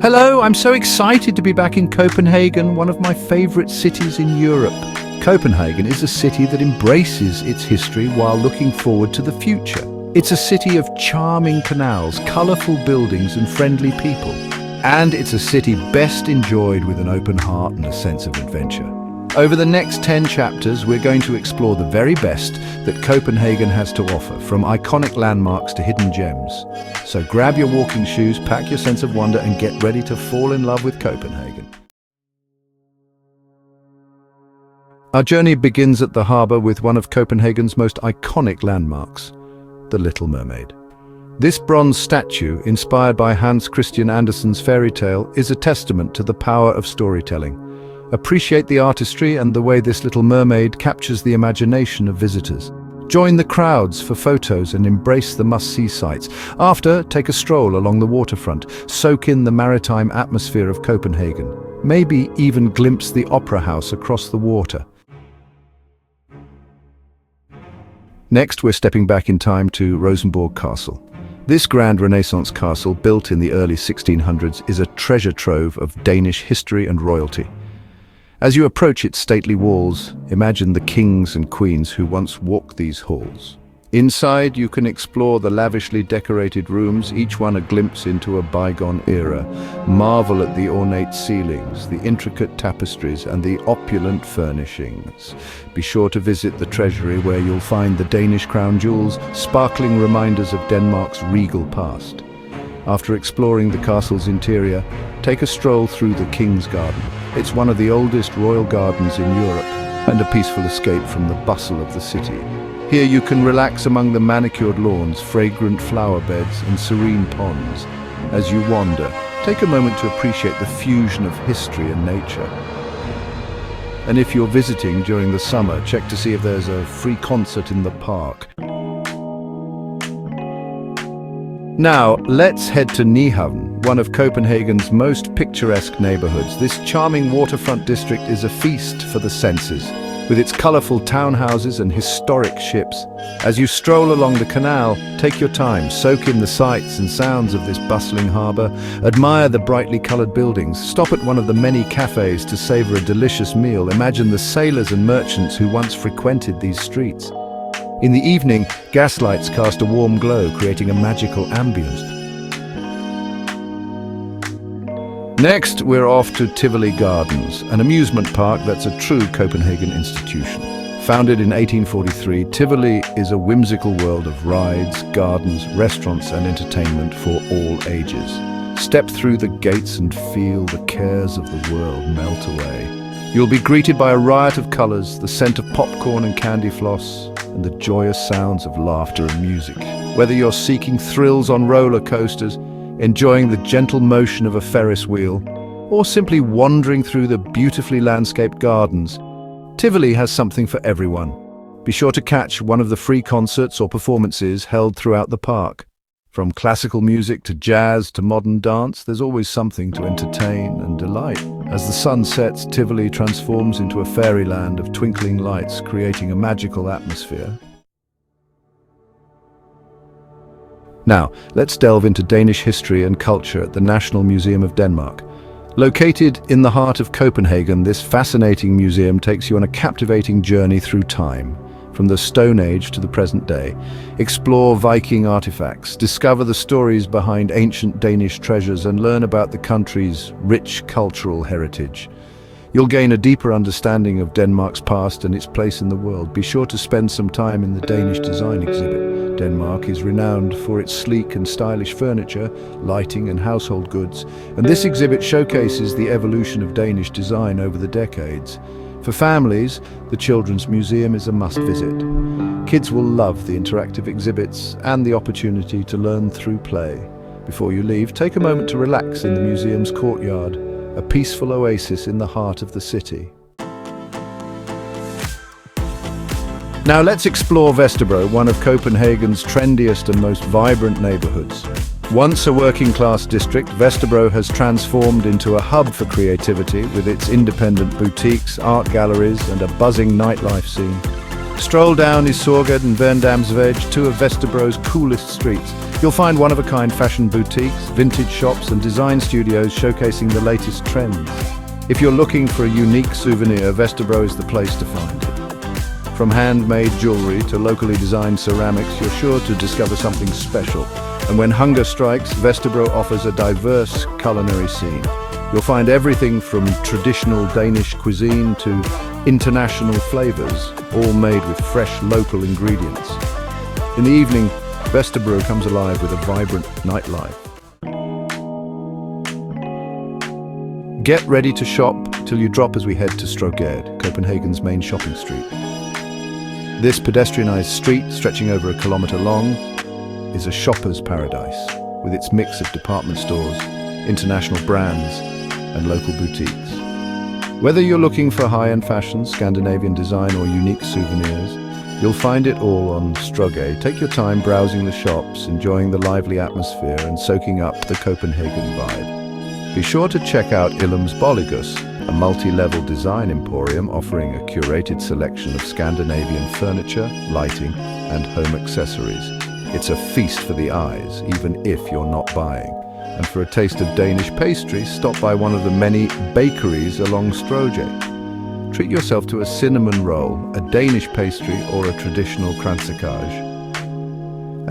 Hello, I'm so excited to be back in Copenhagen, one of my favorite cities in Europe. Copenhagen is a city that embraces its history while looking forward to the future. It's a city of charming canals, colorful buildings and friendly people. And it's a city best enjoyed with an open heart and a sense of adventure. Over the next 10 chapters, we're going to explore the very best that Copenhagen has to offer, from iconic landmarks to hidden gems. So grab your walking shoes, pack your sense of wonder, and get ready to fall in love with Copenhagen. Our journey begins at the harbour with one of Copenhagen's most iconic landmarks, the Little Mermaid. This bronze statue, inspired by Hans Christian Andersen's fairy tale, is a testament to the power of storytelling. Appreciate the artistry and the way this little mermaid captures the imagination of visitors. Join the crowds for photos and embrace the must-see sights. After, take a stroll along the waterfront, soak in the maritime atmosphere of Copenhagen. Maybe even glimpse the opera house across the water. Next, we're stepping back in time to Rosenborg Castle. This grand Renaissance castle, built in the early 1600s, is a treasure trove of Danish history and royalty. As you approach its stately walls, imagine the kings and queens who once walked these halls. Inside, you can explore the lavishly decorated rooms, each one a glimpse into a bygone era. Marvel at the ornate ceilings, the intricate tapestries, and the opulent furnishings. Be sure to visit the treasury, where you'll find the Danish crown jewels, sparkling reminders of Denmark's regal past. After exploring the castle's interior, take a stroll through the King's Garden. It's one of the oldest royal gardens in Europe, and a peaceful escape from the bustle of the city. Here you can relax among the manicured lawns, fragrant flower beds, and serene ponds. As you wander, take a moment to appreciate the fusion of history and nature. And if you're visiting during the summer, check to see if there's a free concert in the park. Now, let's head to Nyhavn, one of Copenhagen's most picturesque neighborhoods. This charming waterfront district is a feast for the senses, with its colorful townhouses and historic ships. As you stroll along the canal, take your time, soak in the sights and sounds of this bustling harbor, admire the brightly colored buildings, stop at one of the many cafes to savor a delicious meal, imagine the sailors and merchants who once frequented these streets. In the evening, gaslights cast a warm glow, creating a magical ambience. Next, we're off to Tivoli Gardens, an amusement park that's a true Copenhagen institution. Founded in 1843, Tivoli is a whimsical world of rides, gardens, restaurants, and entertainment for all ages. Step through the gates and feel the cares of the world melt away. You'll be greeted by a riot of colors, the scent of popcorn and candy floss, and the joyous sounds of laughter and music. Whether you're seeking thrills on roller coasters, enjoying the gentle motion of a Ferris wheel, or simply wandering through the beautifully landscaped gardens, Tivoli has something for everyone. Be sure to catch one of the free concerts or performances held throughout the park. From classical music to jazz to modern dance, there's always something to entertain and delight. As the sun sets, Tivoli transforms into a fairyland of twinkling lights, creating a magical atmosphere. Now, let's delve into Danish history and culture at the National Museum of Denmark. Located in the heart of Copenhagen, this fascinating museum takes you on a captivating journey through time, from the Stone Age to the present day. Explore Viking artifacts, discover the stories behind ancient Danish treasures, and learn about the country's rich cultural heritage. You'll gain a deeper understanding of Denmark's past and its place in the world. Be sure to spend some time in the Danish design exhibit. Denmark is renowned for its sleek and stylish furniture, lighting, and household goods, and this exhibit showcases the evolution of Danish design over the decades. For families, the Children's Museum is a must-visit. Kids will love the interactive exhibits and the opportunity to learn through play. Before you leave, take a moment to relax in the museum's courtyard, a peaceful oasis in the heart of the city. Now let's explore Vesterbro, one of Copenhagen's trendiest and most vibrant neighborhoods. Once a working-class district, Vesterbro has transformed into a hub for creativity with its independent boutiques, art galleries, and a buzzing nightlife scene. Stroll down Istorgade and Verndamsvej, two of Vesterbro's coolest streets, You'll find one-of-a-kind fashion boutiques, vintage shops and design studios showcasing the latest trends. If you're looking for a unique souvenir, Vesterbro is the place to find it. From handmade jewelry to locally designed ceramics, you're sure to discover something special. And when hunger strikes, Vesterbro offers a diverse culinary scene. You'll find everything from traditional Danish cuisine to international flavors, all made with fresh local ingredients. In the evening, Vesterbro comes alive with a vibrant nightlife. Get ready to shop till you drop as we head to Strøgade, Copenhagen's main shopping street. This pedestrianised street, stretching over a kilometre long, is a shopper's paradise, with its mix of department stores, international brands, and local boutiques. Whether you're looking for high-end fashion, Scandinavian design or unique souvenirs, you'll find it all on Strøgade. Take your time browsing the shops, enjoying the lively atmosphere and soaking up the Copenhagen vibe. Be sure to check out Ilum's Bolligus, a multi-level design emporium offering a curated selection of Scandinavian furniture, lighting and home accessories. It's a feast for the eyes, even if you're not buying. And for a taste of Danish pastry, stop by one of the many bakeries along Strøgade. Treat yourself to a cinnamon roll, a Danish pastry or a traditional kransekage.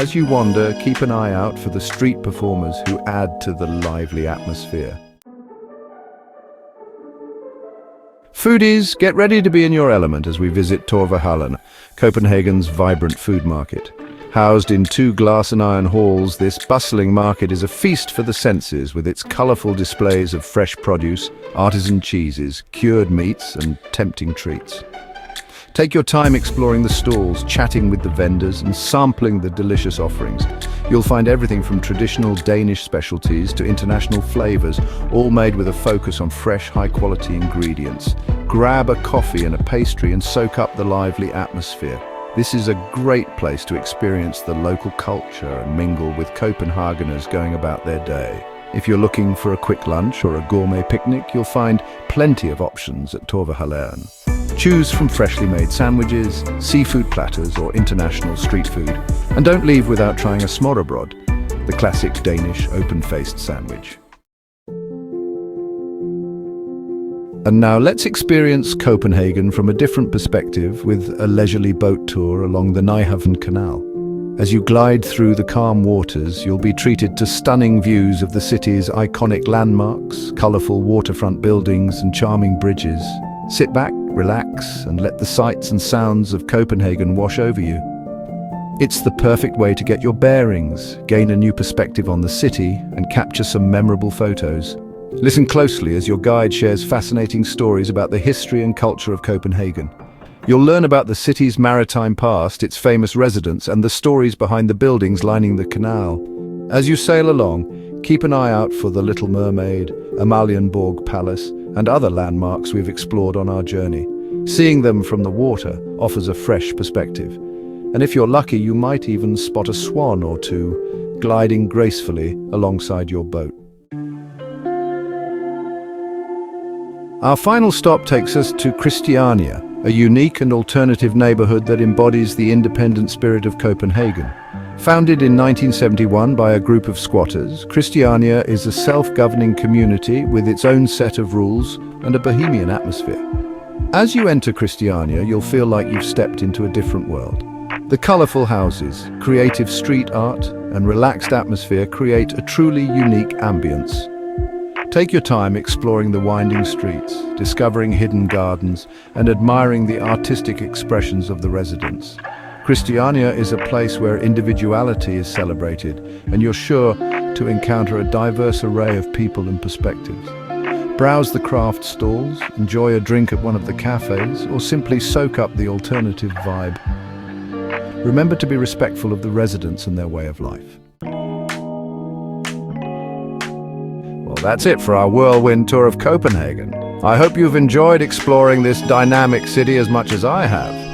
As you wander, keep an eye out for the street performers who add to the lively atmosphere. Foodies, get ready to be in your element as we visit Torvehallen, Copenhagen's vibrant food market. Housed in 2 glass and iron halls, this bustling market is a feast for the senses with its colourful displays of fresh produce, artisan cheeses, cured meats and tempting treats. Take your time exploring the stalls, chatting with the vendors and sampling the delicious offerings. You'll find everything from traditional Danish specialties to international flavours, all made with a focus on fresh, high-quality ingredients. Grab a coffee and a pastry and soak up the lively atmosphere. This is a great place to experience the local culture and mingle with Copenhageners going about their day. If you're looking for a quick lunch or a gourmet picnic, you'll find plenty of options at Torvehallen. Choose from freshly made sandwiches, seafood platters or international street food. And don't leave without trying a smørrebrød, the classic Danish open-faced sandwich. And now let's experience Copenhagen from a different perspective with a leisurely boat tour along the Nyhavn Canal. As you glide through the calm waters, you'll be treated to stunning views of the city's iconic landmarks, colourful waterfront buildings and charming bridges. Sit back, relax, and let the sights and sounds of Copenhagen wash over you. It's the perfect way to get your bearings, gain a new perspective on the city, and capture some memorable photos. Listen closely as your guide shares fascinating stories about the history and culture of Copenhagen. You'll learn about the city's maritime past, its famous residents, and the stories behind the buildings lining the canal. As you sail along, keep an eye out for the Little Mermaid, Amalienborg Palace, and other landmarks we've explored on our journey. Seeing them from the water offers a fresh perspective. And if you're lucky, you might even spot a swan or two gliding gracefully alongside your boat. Our final stop takes us to Christiania, a unique and alternative neighborhood that embodies the independent spirit of Copenhagen. Founded in 1971 by a group of squatters, Christiania is a self-governing community with its own set of rules and a bohemian atmosphere. As you enter Christiania, you'll feel like you've stepped into a different world. The colorful houses, creative street art, and relaxed atmosphere create a truly unique ambience. Take your time exploring the winding streets, discovering hidden gardens, and admiring the artistic expressions of the residents. Christiania is a place where individuality is celebrated, and you're sure to encounter a diverse array of people and perspectives. Browse the craft stalls, enjoy a drink at one of the cafes, or simply soak up the alternative vibe. Remember to be respectful of the residents and their way of life. Well, that's it for our whirlwind tour of Copenhagen. I hope you've enjoyed exploring this dynamic city as much as I have.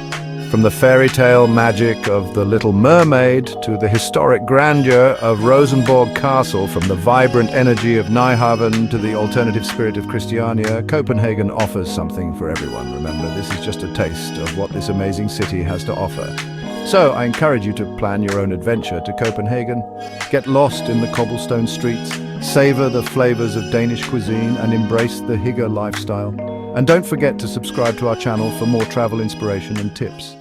From the fairy tale magic of the Little Mermaid to the historic grandeur of Rosenborg Castle, from the vibrant energy of Nyhavn to the alternative spirit of Christiania, Copenhagen offers something for everyone. Remember, this is just a taste of what this amazing city has to offer. So I encourage you to plan your own adventure to Copenhagen, get lost in the cobblestone streets, savor the flavors of Danish cuisine and embrace the Hygge lifestyle. And don't forget to subscribe to our channel for more travel inspiration and tips.